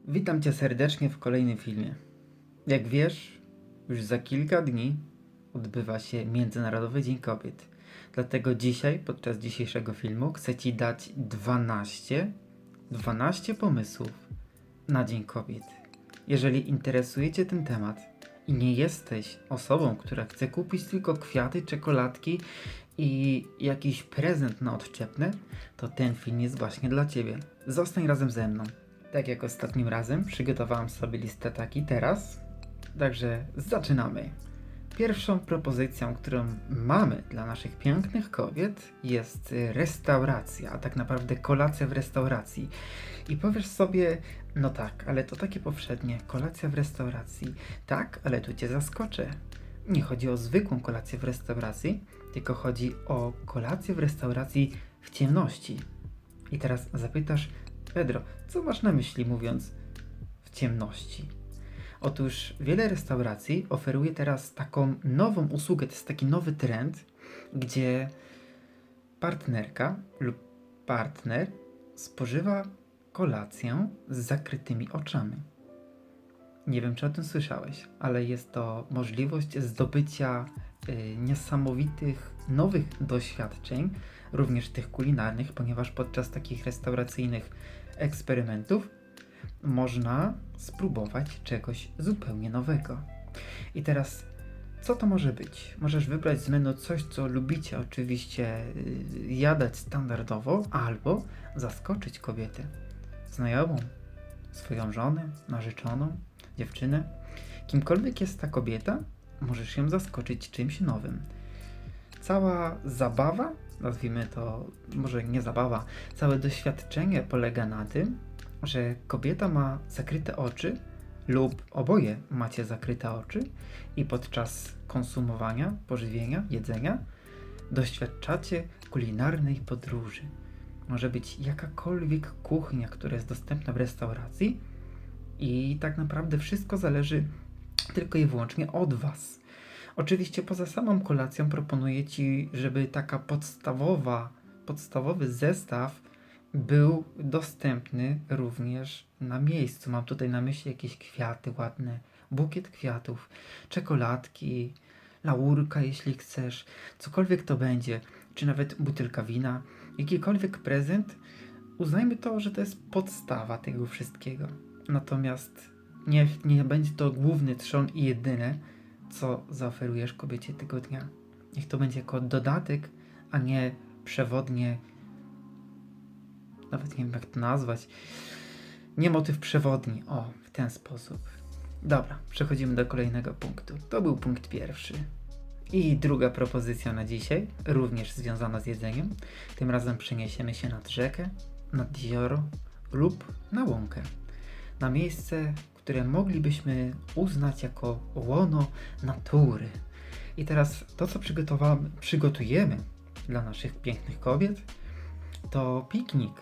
Witam Cię serdecznie w kolejnym filmie. Jak wiesz, już za kilka dni odbywa się Międzynarodowy Dzień Kobiet. Dlatego dzisiaj, podczas dzisiejszego filmu, chcę Ci dać 12 pomysłów na Dzień Kobiet. Jeżeli interesuje Cię ten temat i nie jesteś osobą, która chce kupić tylko kwiaty, czekoladki i jakiś prezent na odczepne, to ten film jest właśnie dla Ciebie. Zostań razem ze mną. Tak jak ostatnim razem, przygotowałem sobie listę taki teraz, także zaczynamy. Pierwszą propozycją, którą mamy dla naszych pięknych kobiet jest restauracja, a tak naprawdę kolacja w restauracji. I powiesz sobie, no tak, ale to takie powszednie, kolacja w restauracji. Tak, ale tu Cię zaskoczę. Nie chodzi o zwykłą kolację w restauracji, tylko chodzi o kolację w restauracji w ciemności. I teraz zapytasz, Pedro, co masz na myśli mówiąc w ciemności? Otóż wiele restauracji oferuje teraz taką nową usługę, to jest taki nowy trend, gdzie partnerka lub partner spożywa kolację z zakrytymi oczami. Nie wiem, czy o tym słyszałeś, ale jest to możliwość zdobycia niesamowitych, nowych doświadczeń, również tych kulinarnych, ponieważ podczas takich restauracyjnych eksperymentów można spróbować czegoś zupełnie nowego. I teraz, co to może być? Możesz wybrać z menu coś, co lubicie oczywiście jadać standardowo, albo zaskoczyć kobietę, znajomą, swoją żonę, narzeczoną, dziewczynę. Kimkolwiek jest ta kobieta, możesz ją zaskoczyć czymś nowym. Cała zabawa, nazwijmy to, może nie zabawa, całe doświadczenie polega na tym, że kobieta ma zakryte oczy lub oboje macie zakryte oczy i podczas konsumowania, pożywienia, jedzenia doświadczacie kulinarnej podróży. Może być jakakolwiek kuchnia, która jest dostępna w restauracji i tak naprawdę wszystko zależy tylko i wyłącznie od Was. Oczywiście poza samą kolacją proponuję Ci, żeby taka podstawowy zestaw był dostępny również na miejscu. Mam tutaj na myśli jakieś kwiaty ładne, bukiet kwiatów, czekoladki, laurka jeśli chcesz, cokolwiek to będzie, czy nawet butelka wina, jakikolwiek prezent. Uznajmy to, że to jest podstawa tego wszystkiego. Natomiast nie będzie to główny trzon i jedyne, co zaoferujesz kobiecie tego dnia. Niech to będzie jako dodatek, a nie przewodnie, nawet nie wiem jak to nazwać, nie motyw przewodni, o, w ten sposób. Dobra, przechodzimy do kolejnego punktu. To był punkt pierwszy. I druga propozycja na dzisiaj, również związana z jedzeniem. Tym razem przeniesiemy się nad rzekę, nad jezioro lub na łąkę. Na miejsce, które moglibyśmy uznać jako łono natury. I teraz to, co przygotujemy dla naszych pięknych kobiet, to piknik.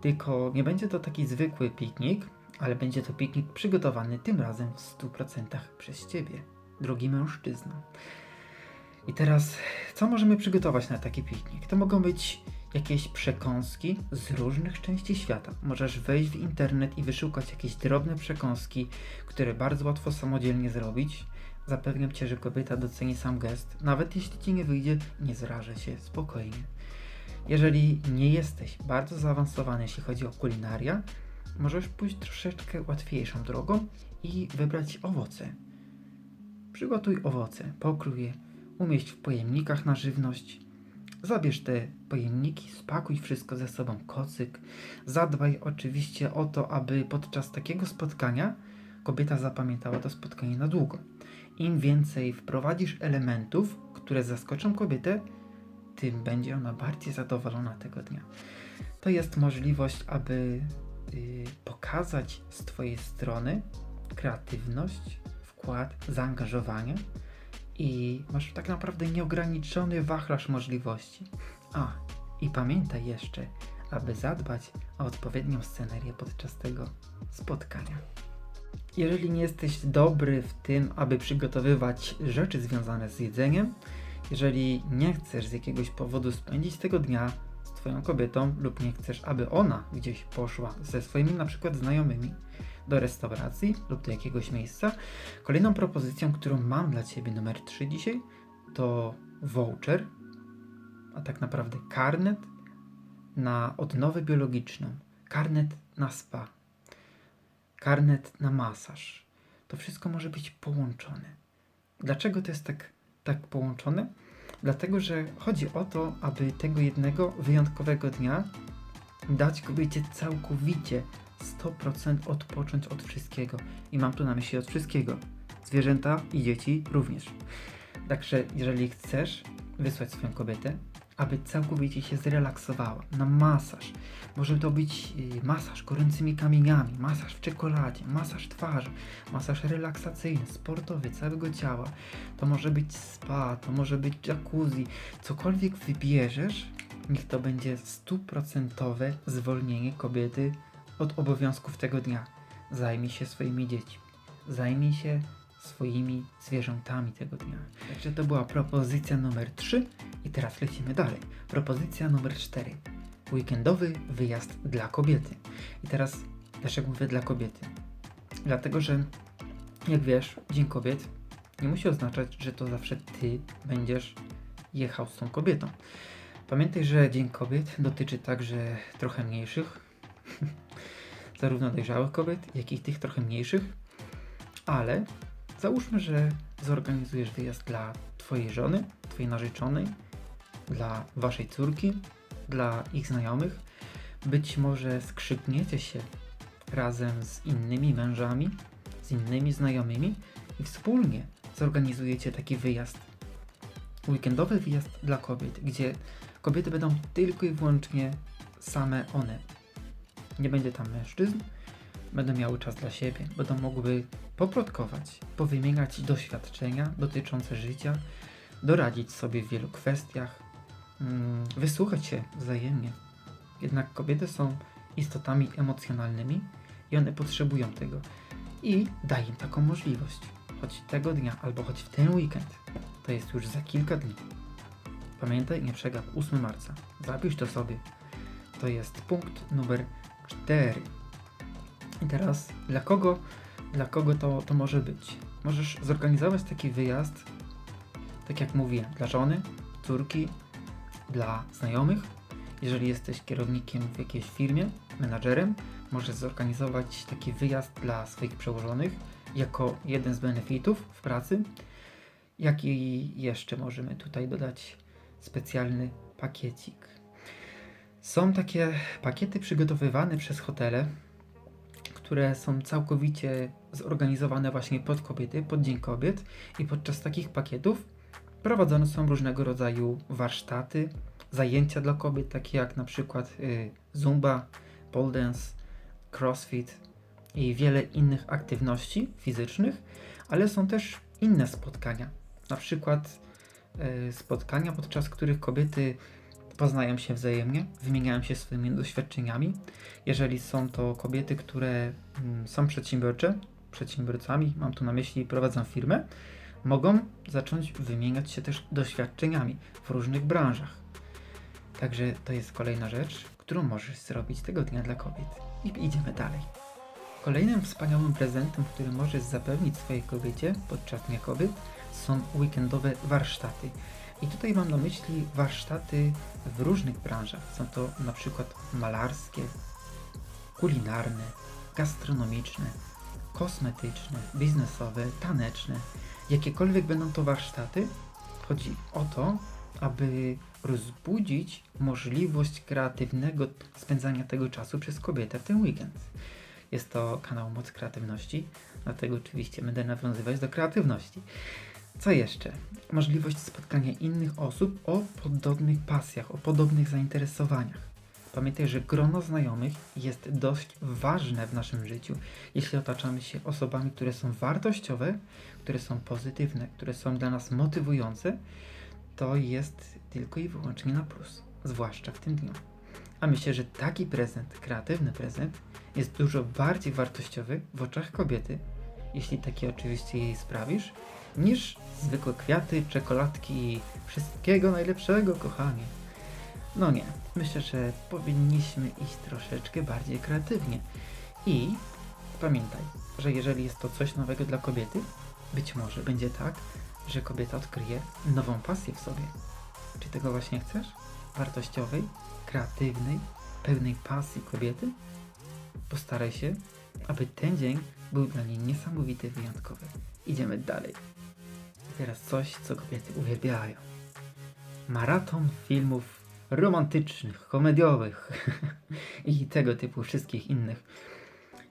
Tylko nie będzie to taki zwykły piknik, ale będzie to piknik przygotowany tym razem w 100% przez Ciebie, drogi mężczyzno. I teraz, co możemy przygotować na taki piknik? To mogą być jakieś przekąski z różnych części świata. Możesz wejść w internet i wyszukać jakieś drobne przekąski, które bardzo łatwo samodzielnie zrobić. Zapewniam Cię, że kobieta doceni sam gest. Nawet jeśli Ci nie wyjdzie, nie zrażę się, spokojnie. Jeżeli nie jesteś bardzo zaawansowany, jeśli chodzi o kulinaria, możesz pójść troszeczkę łatwiejszą drogą i wybrać owoce. Przygotuj owoce, pokrój je, umieść w pojemnikach na żywność. Zabierz te pojemniki, spakuj wszystko ze sobą, kocyk. Zadbaj oczywiście o to, aby podczas takiego spotkania kobieta zapamiętała to spotkanie na długo. Im więcej wprowadzisz elementów, które zaskoczą kobietę, tym będzie ona bardziej zadowolona tego dnia. To jest możliwość, aby pokazać z Twojej strony kreatywność, wkład, zaangażowanie i masz tak naprawdę nieograniczony wachlarz możliwości. I pamiętaj jeszcze, aby zadbać o odpowiednią scenerię podczas tego spotkania. Jeżeli nie jesteś dobry w tym, aby przygotowywać rzeczy związane z jedzeniem, jeżeli nie chcesz z jakiegoś powodu spędzić tego dnia z swoją kobietą lub nie chcesz, aby ona gdzieś poszła ze swoimi na przykład znajomymi do restauracji lub do jakiegoś miejsca, kolejną propozycją, którą mam dla Ciebie numer 3 dzisiaj, to voucher, a tak naprawdę karnet na odnowę biologiczną, karnet na spa, karnet na masaż. To wszystko może być połączone. Dlaczego to jest tak połączone? Dlatego, że chodzi o to, aby tego jednego wyjątkowego dnia dać kobiecie całkowicie 100% odpocząć od wszystkiego. I mam tu na myśli od wszystkiego. Zwierzęta i dzieci również. Także jeżeli chcesz wysłać swoją kobietę, aby całkowicie się zrelaksowała na masaż, może to być masaż gorącymi kamieniami, masaż w czekoladzie, masaż twarzy, masaż relaksacyjny, sportowy, całego ciała, to może być spa, to może być jacuzzi, cokolwiek wybierzesz, niech to będzie 100% zwolnienie kobiety od obowiązków tego dnia. Zajmij się swoimi dziećmi, zajmij się swoimi zwierzętami tego dnia. Także to była propozycja numer 3 i teraz lecimy dalej. Propozycja numer 4. Weekendowy wyjazd dla kobiety. I teraz dlaczego mówię dla kobiety? Dlatego, że jak wiesz, Dzień Kobiet nie musi oznaczać, że to zawsze ty będziesz jechał z tą kobietą. Pamiętaj, że Dzień Kobiet dotyczy także trochę mniejszych, zarówno dojrzałych kobiet, jak i tych trochę mniejszych, ale załóżmy, że zorganizujesz wyjazd dla twojej żony, twojej narzeczonej, dla waszej córki, dla ich znajomych. Być może skrzykniecie się razem z innymi mężami, z innymi znajomymi i wspólnie zorganizujecie taki wyjazd. Weekendowy wyjazd dla kobiet, gdzie kobiety będą tylko i wyłącznie same one. Nie będzie tam mężczyzn, będą miały czas dla siebie, będą mogły poplotkować, powymieniać doświadczenia dotyczące życia, doradzić sobie w wielu kwestiach, wysłuchać się wzajemnie. Jednak kobiety są istotami emocjonalnymi i one potrzebują tego. I daj im taką możliwość. Choć tego dnia, albo choć w ten weekend. To jest już za kilka dni. Pamiętaj, nie przegap, 8 marca. Zapisz to sobie. To jest punkt numer 4. I teraz, dla kogo to może być? Możesz zorganizować taki wyjazd, tak jak mówię, dla żony, córki, dla znajomych. Jeżeli jesteś kierownikiem w jakiejś firmie, menadżerem, możesz zorganizować taki wyjazd dla swoich przełożonych jako jeden z benefitów w pracy. Jak i jeszcze możemy tutaj dodać specjalny pakiecik. Są takie pakiety przygotowywane przez hotele, które są całkowicie zorganizowane właśnie pod kobiety, pod Dzień Kobiet i podczas takich pakietów prowadzone są różnego rodzaju warsztaty, zajęcia dla kobiet, takie jak na przykład zumba, pole dance, crossfit i wiele innych aktywności fizycznych, ale są też inne spotkania, na przykład spotkania, podczas których kobiety poznają się wzajemnie, wymieniają się swoimi doświadczeniami. Jeżeli są to kobiety, które są przedsiębiorcami, mam tu na myśli prowadzą firmę, mogą zacząć wymieniać się też doświadczeniami w różnych branżach. Także to jest kolejna rzecz, którą możesz zrobić tego dnia dla kobiet. I idziemy dalej. Kolejnym wspaniałym prezentem, który możesz zapewnić swojej kobiecie podczas Dnia Kobiet, są weekendowe warsztaty. I tutaj mam na myśli warsztaty w różnych branżach. Są to na przykład malarskie, kulinarne, gastronomiczne, kosmetyczne, biznesowe, taneczne. Jakiekolwiek będą to warsztaty, chodzi o to, aby rozbudzić możliwość kreatywnego spędzania tego czasu przez kobietę w ten weekend. Jest to kanał Moc Kreatywności, dlatego oczywiście będę nawiązywać do kreatywności. Co jeszcze? Możliwość spotkania innych osób o podobnych pasjach, o podobnych zainteresowaniach. Pamiętaj, że grono znajomych jest dość ważne w naszym życiu, jeśli otaczamy się osobami, które są wartościowe, które są pozytywne, które są dla nas motywujące, to jest tylko i wyłącznie na plus, zwłaszcza w tym dniu. A myślę, że taki prezent, kreatywny prezent, jest dużo bardziej wartościowy w oczach kobiety, jeśli taki oczywiście jej sprawisz, niż zwykłe kwiaty, czekoladki i wszystkiego najlepszego, kochanie. No nie, myślę, że powinniśmy iść troszeczkę bardziej kreatywnie. I pamiętaj, że jeżeli jest to coś nowego dla kobiety, być może będzie tak, że kobieta odkryje nową pasję w sobie. Czy tego właśnie chcesz? Wartościowej, kreatywnej, pełnej pasji kobiety? Postaraj się, aby ten dzień był dla niej niesamowity, wyjątkowy. Idziemy dalej. I teraz coś, co kobiety uwielbiają. Maraton filmów romantycznych, komediowych i tego typu wszystkich innych.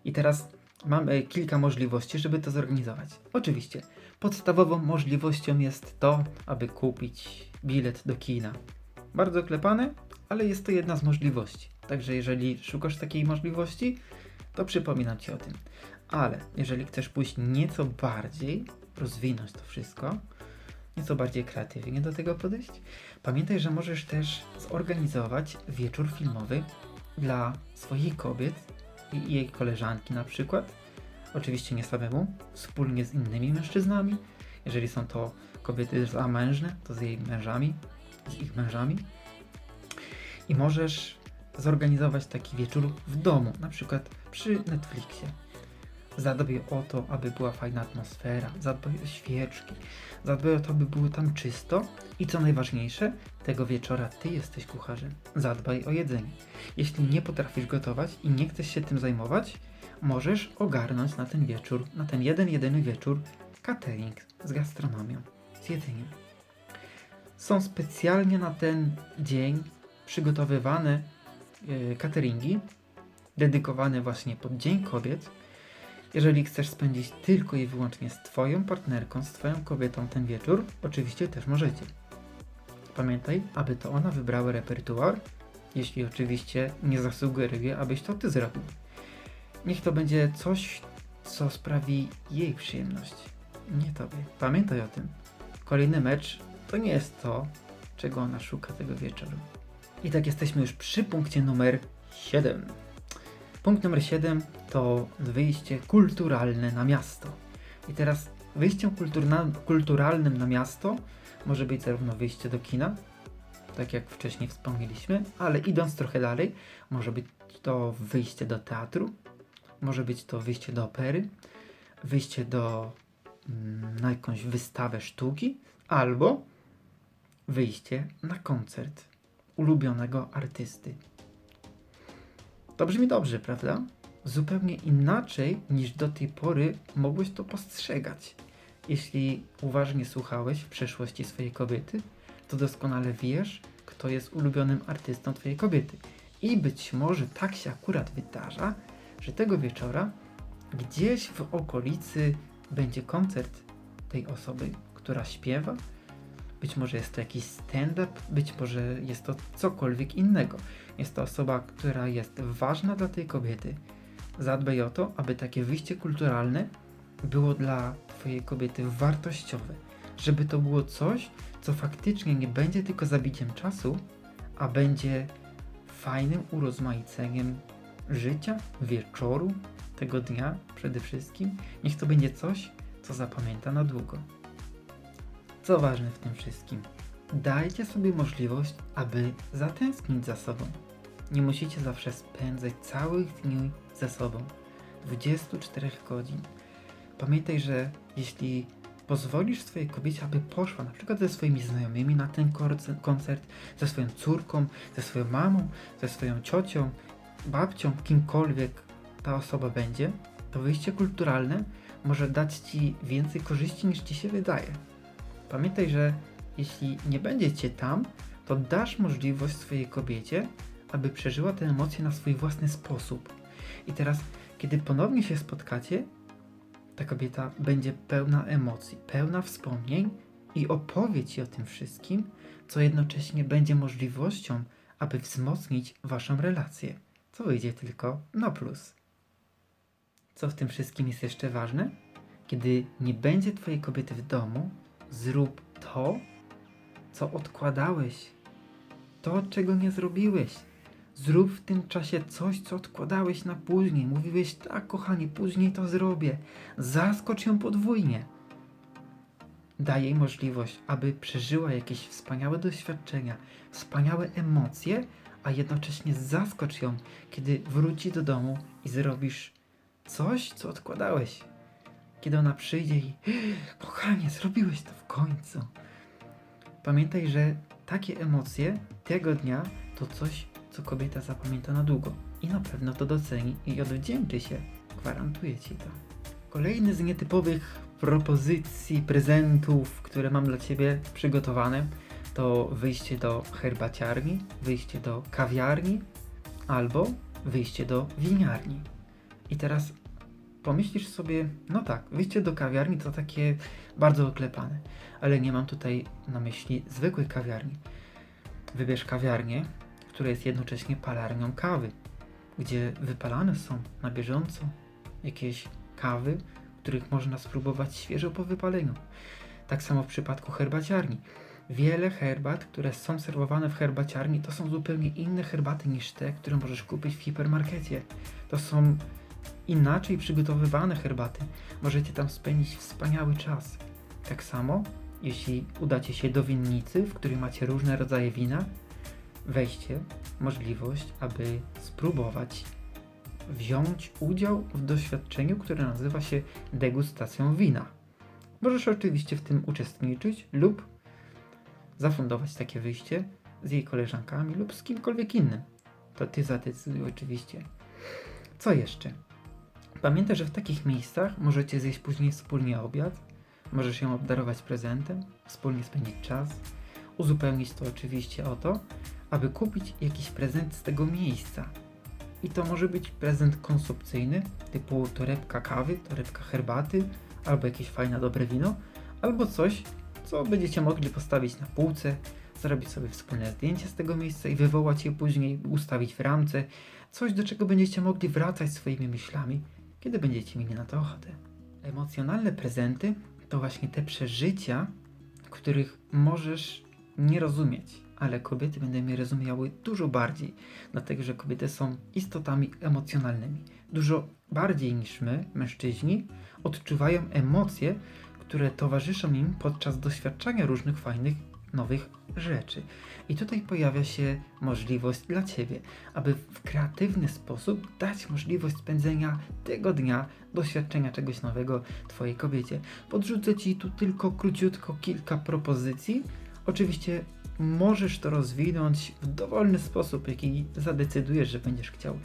I teraz mamy kilka możliwości, żeby to zorganizować. Oczywiście, podstawową możliwością jest to, aby kupić bilet do kina. Bardzo klepane, ale jest to jedna z możliwości. Także jeżeli szukasz takiej możliwości, to przypominam Ci o tym. Ale jeżeli chcesz pójść nieco bardziej, rozwinąć to wszystko, nieco bardziej kreatywnie do tego podejść, pamiętaj, że możesz też zorganizować wieczór filmowy dla swoich kobiet i jej koleżanki na przykład. Oczywiście nie samemu, wspólnie z innymi mężczyznami. Jeżeli są to kobiety zamężne, to z jej mężami, z ich mężami. I możesz zorganizować taki wieczór w domu, na przykład przy Netflixie. Zadbaj o to, aby była fajna atmosfera, zadbaj o świeczki, zadbaj o to, aby było tam czysto i co najważniejsze, tego wieczora Ty jesteś kucharzem. Zadbaj o jedzenie. Jeśli nie potrafisz gotować i nie chcesz się tym zajmować, możesz ogarnąć na ten wieczór, na ten jedyny wieczór catering z gastronomią, z jedzeniem. Są specjalnie na ten dzień przygotowywane cateringi dedykowane właśnie pod Dzień Kobiet. Jeżeli chcesz spędzić tylko i wyłącznie z Twoją partnerką, z Twoją kobietą ten wieczór, oczywiście też możecie. Pamiętaj, aby to ona wybrała repertuar, jeśli oczywiście nie zasugeruje, abyś to Ty zrobił. Niech to będzie coś, co sprawi jej przyjemność, nie Tobie. Pamiętaj o tym. Kolejny mecz to nie jest to, czego ona szuka tego wieczoru. I tak jesteśmy już przy punkcie numer 7. Punkt numer 7 to wyjście kulturalne na miasto. I teraz wyjściem kulturalnym na miasto może być zarówno wyjście do kina, tak jak wcześniej wspomnieliśmy, ale idąc trochę dalej, może być to wyjście do teatru, może być to wyjście do opery, wyjście na jakąś wystawę sztuki, albo wyjście na koncert ulubionego artysty. To brzmi dobrze, prawda? Zupełnie inaczej niż do tej pory mogłeś to postrzegać. Jeśli uważnie słuchałeś w przeszłości swojej kobiety, to doskonale wiesz, kto jest ulubionym artystą twojej kobiety. I być może tak się akurat wydarza, że tego wieczora gdzieś w okolicy będzie koncert tej osoby, która śpiewa. Być może jest to jakiś stand-up, być może jest to cokolwiek innego. Jest to osoba, która jest ważna dla tej kobiety. Zadbaj o to, aby takie wyjście kulturalne było dla twojej kobiety wartościowe. Żeby to było coś, co faktycznie nie będzie tylko zabiciem czasu, a będzie fajnym urozmaiceniem życia, wieczoru, tego dnia przede wszystkim. Niech to będzie coś, co zapamięta na długo. Co ważne w tym wszystkim, dajcie sobie możliwość, aby zatęsknić za sobą. Nie musicie zawsze spędzać całych dni ze sobą, 24 godzin. Pamiętaj, że jeśli pozwolisz swojej kobiecie, aby poszła na przykład ze swoimi znajomymi na ten koncert, ze swoją córką, ze swoją mamą, ze swoją ciocią, babcią, kimkolwiek ta osoba będzie, to wyjście kulturalne może dać Ci więcej korzyści niż Ci się wydaje. Pamiętaj, że jeśli nie będziecie tam, to dasz możliwość swojej kobiecie, aby przeżyła te emocje na swój własny sposób. I teraz, kiedy ponownie się spotkacie, ta kobieta będzie pełna emocji, pełna wspomnień i opowie Ci o tym wszystkim, co jednocześnie będzie możliwością, aby wzmocnić Waszą relację, co wyjdzie tylko na plus. Co w tym wszystkim jest jeszcze ważne? Kiedy nie będzie Twojej kobiety w domu, zrób to, co odkładałeś, to, czego nie zrobiłeś. Zrób w tym czasie coś, co odkładałeś na później. Mówiłeś, tak kochanie, później to zrobię. Zaskocz ją podwójnie. Daj jej możliwość, aby przeżyła jakieś wspaniałe doświadczenia, wspaniałe emocje, a jednocześnie zaskocz ją, kiedy wróci do domu i zrobisz coś, co odkładałeś. Kiedy ona przyjdzie i kochanie, zrobiłeś to w końcu. Pamiętaj, że takie emocje tego dnia to coś, co kobieta zapamięta na długo i na pewno to doceni i odwdzięczy się. Gwarantuję ci to. Kolejny z nietypowych propozycji, prezentów, które mam dla ciebie przygotowane, to wyjście do herbaciarni, wyjście do kawiarni albo wyjście do winiarni. I teraz pomyślisz sobie, no tak, wyjście do kawiarni to takie bardzo oklepane, ale nie mam tutaj na myśli zwykłej kawiarni. Wybierz kawiarnię, która jest jednocześnie palarnią kawy, gdzie wypalane są na bieżąco jakieś kawy, których można spróbować świeżo po wypaleniu. Tak samo w przypadku herbaciarni. Wiele herbat, które są serwowane w herbaciarni, to są zupełnie inne herbaty niż te, które możesz kupić w hipermarkecie. To są inaczej przygotowywane herbaty. Możecie tam spędzić wspaniały czas. Tak samo, jeśli udacie się do winnicy, w której macie różne rodzaje wina, weźcie możliwość, aby spróbować wziąć udział w doświadczeniu, które nazywa się degustacją wina. Możesz oczywiście w tym uczestniczyć lub zafundować takie wyjście z jej koleżankami lub z kimkolwiek innym. To ty zadecyduj oczywiście. Co jeszcze? Pamiętaj, że w takich miejscach możecie zjeść później wspólnie obiad, możesz ją obdarować prezentem, wspólnie spędzić czas, uzupełnić to oczywiście o to, aby kupić jakiś prezent z tego miejsca. I to może być prezent konsumpcyjny, typu torebka kawy, torebka herbaty, albo jakieś fajne, dobre wino, albo coś, co będziecie mogli postawić na półce, zrobić sobie wspólne zdjęcie z tego miejsca i wywołać je później, ustawić w ramce, coś, do czego będziecie mogli wracać swoimi myślami, kiedy będziecie mieli na to ochotę. Emocjonalne prezenty to właśnie te przeżycia, których możesz nie rozumieć, ale kobiety będą je rozumiały dużo bardziej, dlatego że kobiety są istotami emocjonalnymi. Dużo bardziej niż my, mężczyźni, odczuwają emocje, które towarzyszą im podczas doświadczania różnych fajnych, nowych rzeczy. I tutaj pojawia się możliwość dla Ciebie, aby w kreatywny sposób dać możliwość spędzenia tego dnia, doświadczenia czegoś nowego Twojej kobiecie. Podrzucę Ci tu tylko króciutko kilka propozycji. Oczywiście możesz to rozwinąć w dowolny sposób, jaki zadecydujesz, że będziesz chciał.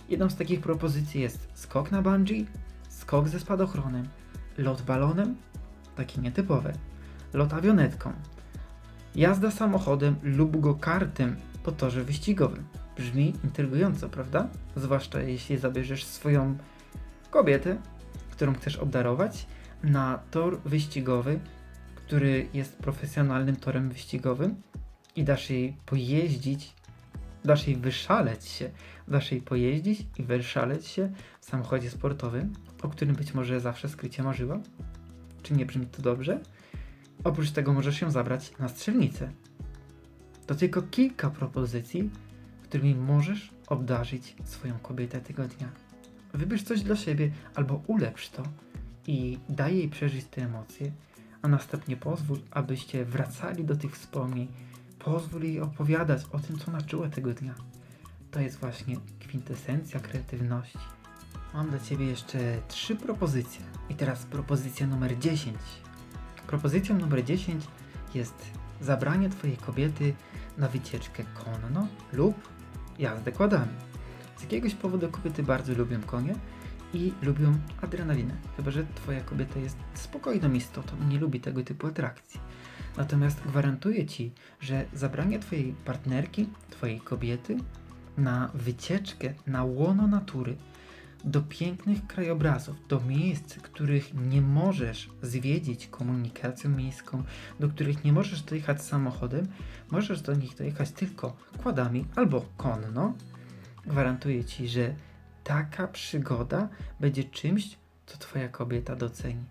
Jedną z takich propozycji jest skok na bungee, skok ze spadochronem, lot balonem, takie nietypowe, lot awionetką, jazda samochodem lub go-kartem po torze wyścigowym. Brzmi intrygująco, prawda? Zwłaszcza jeśli zabierzesz swoją kobietę, którą chcesz obdarować, na tor wyścigowy, który jest profesjonalnym torem wyścigowym i dasz jej pojeździć, dasz jej wyszaleć się, dasz jej pojeździć i wyszaleć się w samochodzie sportowym, o którym być może zawsze skrycie marzyła. Czy nie brzmi to dobrze? Oprócz tego możesz ją zabrać na strzelnicę. To tylko kilka propozycji, którymi możesz obdarzyć swoją kobietę tego dnia. Wybierz coś dla siebie albo ulepsz to i daj jej przeżyć te emocje, a następnie pozwól, abyście wracali do tych wspomnień. Pozwól jej opowiadać o tym, co naczyła tego dnia. To jest właśnie kwintesencja kreatywności. Mam dla Ciebie jeszcze 3 propozycje. I teraz propozycja numer 10. Propozycją numer 10 jest zabranie Twojej kobiety na wycieczkę konno lub jazdę kładami. Z jakiegoś powodu kobiety bardzo lubią konie i lubią adrenalinę. Chyba że Twoja kobieta jest spokojną istotą i nie lubi tego typu atrakcji. Natomiast gwarantuję Ci, że zabranie Twojej partnerki, Twojej kobiety na wycieczkę na łono natury, do pięknych krajobrazów, do miejsc, których nie możesz zwiedzić komunikacją miejską, do których nie możesz dojechać samochodem, możesz do nich dojechać tylko quadami albo konno. Gwarantuję Ci, że taka przygoda będzie czymś, co Twoja kobieta doceni.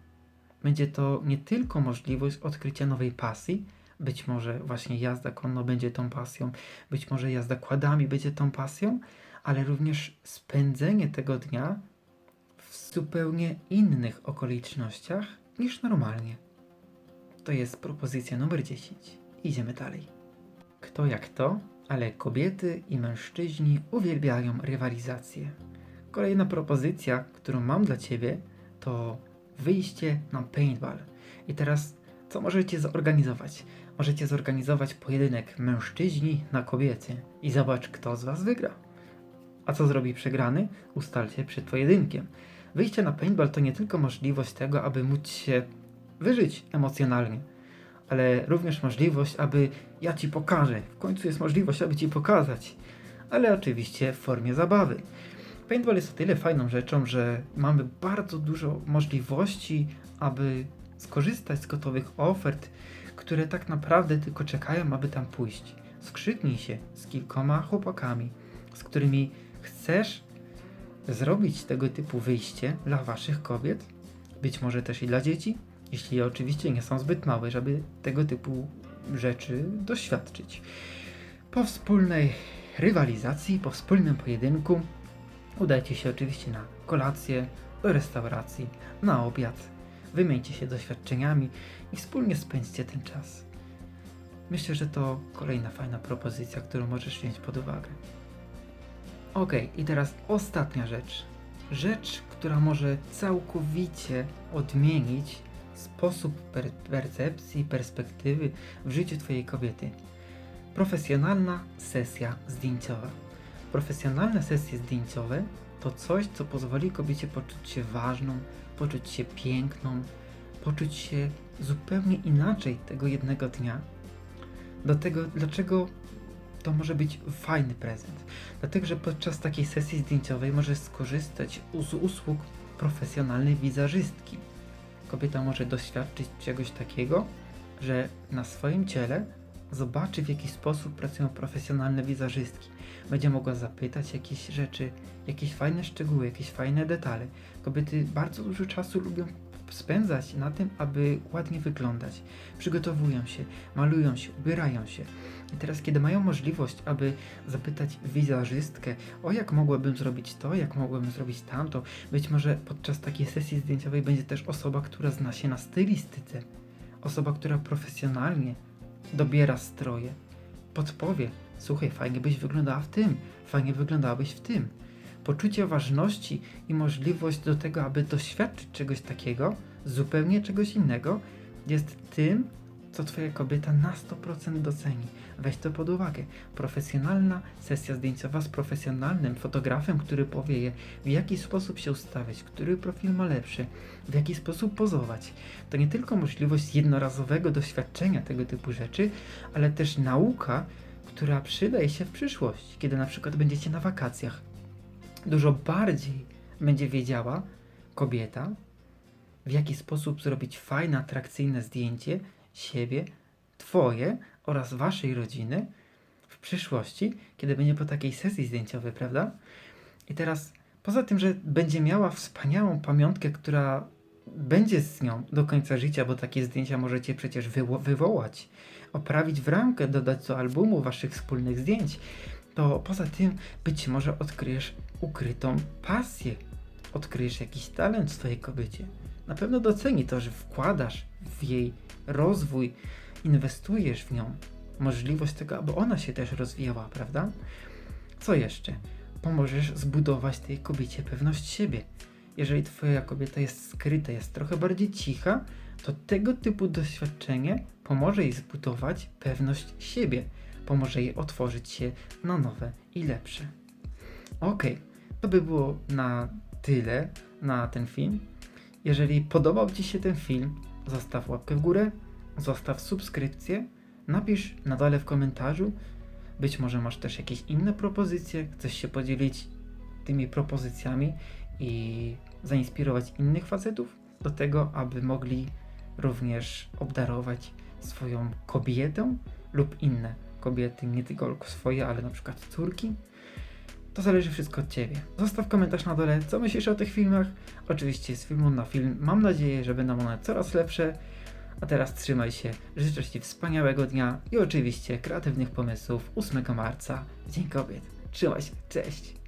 Będzie to nie tylko możliwość odkrycia nowej pasji, być może właśnie jazda konno będzie tą pasją, być może jazda quadami będzie tą pasją, ale również spędzenie tego dnia w zupełnie innych okolicznościach niż normalnie. To jest propozycja numer 10. Idziemy dalej. Kto jak to, ale kobiety i mężczyźni uwielbiają rywalizację. Kolejna propozycja, którą mam dla Ciebie, to wyjście na paintball. I teraz co możecie zorganizować? Możecie zorganizować pojedynek mężczyźni na kobiety i zobacz, kto z Was wygra. A co zrobi przegrany? Ustalcie przed pojedynkiem. Wyjście na paintball to nie tylko możliwość tego, aby móc się wyżyć emocjonalnie, ale również możliwość, aby ja Ci pokażę. W końcu jest możliwość, aby Ci pokazać. Ale oczywiście w formie zabawy. Paintball jest o tyle fajną rzeczą, że mamy bardzo dużo możliwości, aby skorzystać z gotowych ofert, które tak naprawdę tylko czekają, aby tam pójść. Skrzyknij się z kilkoma chłopakami, z którymi chcesz zrobić tego typu wyjście dla Waszych kobiet, być może też i dla dzieci, jeśli oczywiście nie są zbyt małe, żeby tego typu rzeczy doświadczyć. Po wspólnej rywalizacji, po wspólnym pojedynku udajcie się oczywiście na kolację, do restauracji, na obiad, wymieńcie się doświadczeniami i wspólnie spędźcie ten czas. Myślę, że to kolejna fajna propozycja, którą możesz wziąć pod uwagę. I teraz ostatnia rzecz. Rzecz, która może całkowicie odmienić sposób percepcji, perspektywy w życiu Twojej kobiety. Profesjonalna sesja zdjęciowa. Profesjonalne sesje zdjęciowe to coś, co pozwoli kobiecie poczuć się ważną, poczuć się piękną, poczuć się zupełnie inaczej tego jednego dnia. Dlaczego to może być fajny prezent? Dlatego, że podczas takiej sesji zdjęciowej możesz skorzystać z usług profesjonalnej wizerzystki. Kobieta może doświadczyć czegoś takiego, że na swoim ciele zobaczy, w jaki sposób pracują profesjonalne wizerzystki. Będzie mogła zapytać jakieś rzeczy, jakieś fajne szczegóły, jakieś fajne detale. Kobiety bardzo dużo czasu lubią spędzać na tym, aby ładnie wyglądać. Przygotowują się, malują się, ubierają się. I teraz, kiedy mają możliwość, aby zapytać wizerzystkę, jak mogłabym zrobić to, jak mogłabym zrobić tamto, być może podczas takiej sesji zdjęciowej będzie też osoba, która zna się na stylistyce. Osoba, która profesjonalnie dobiera stroje, podpowie, słuchaj, fajnie byś wyglądała w tym, fajnie wyglądałabyś w tym. Poczucie ważności i możliwość do tego, aby doświadczyć czegoś takiego, zupełnie czegoś innego, jest tym, co Twoja kobieta na 100% doceni. Weź to pod uwagę. Profesjonalna sesja zdjęciowa z profesjonalnym fotografem, który powie je, w jaki sposób się ustawiać, który profil ma lepszy, w jaki sposób pozować. To nie tylko możliwość jednorazowego doświadczenia tego typu rzeczy, ale też nauka, która przydaje się w przyszłości, kiedy na przykład będziecie na wakacjach. Dużo bardziej będzie wiedziała kobieta, w jaki sposób zrobić fajne, atrakcyjne zdjęcie siebie, Twoje oraz Waszej rodziny w przyszłości, kiedy będzie po takiej sesji zdjęciowej, prawda? I teraz, poza tym, że będzie miała wspaniałą pamiątkę, która będzie z nią do końca życia, bo takie zdjęcia możecie przecież wywołać, oprawić w ramkę, dodać do albumu Waszych wspólnych zdjęć, to poza tym być może odkryjesz ukrytą pasję, odkryjesz jakiś talent w Twojej kobiecie. Na pewno doceni to, że wkładasz w jej rozwój, inwestujesz w nią, możliwość tego, aby ona się też rozwijała, prawda? Co jeszcze? Pomożesz zbudować tej kobiecie pewność siebie. Jeżeli Twoja kobieta jest skryta, jest trochę bardziej cicha, to tego typu doświadczenie pomoże jej zbudować pewność siebie. Pomoże jej otworzyć się na nowe i lepsze. To by było na tyle na ten film. Jeżeli podobał Ci się ten film, zostaw łapkę w górę, zostaw subskrypcję, napisz na dole w komentarzu. Być może masz też jakieś inne propozycje, chcesz się podzielić tymi propozycjami i zainspirować innych facetów do tego, aby mogli również obdarować swoją kobietę lub inne kobiety, nie tylko swoje, ale na przykład córki. To zależy wszystko od Ciebie. Zostaw komentarz na dole, co myślisz o tych filmach. Oczywiście z filmu na film mam nadzieję, że będą one coraz lepsze. A teraz trzymaj się, życzę Ci wspaniałego dnia i oczywiście kreatywnych pomysłów 8 marca, Dzień Kobiet. Trzymaj się, cześć!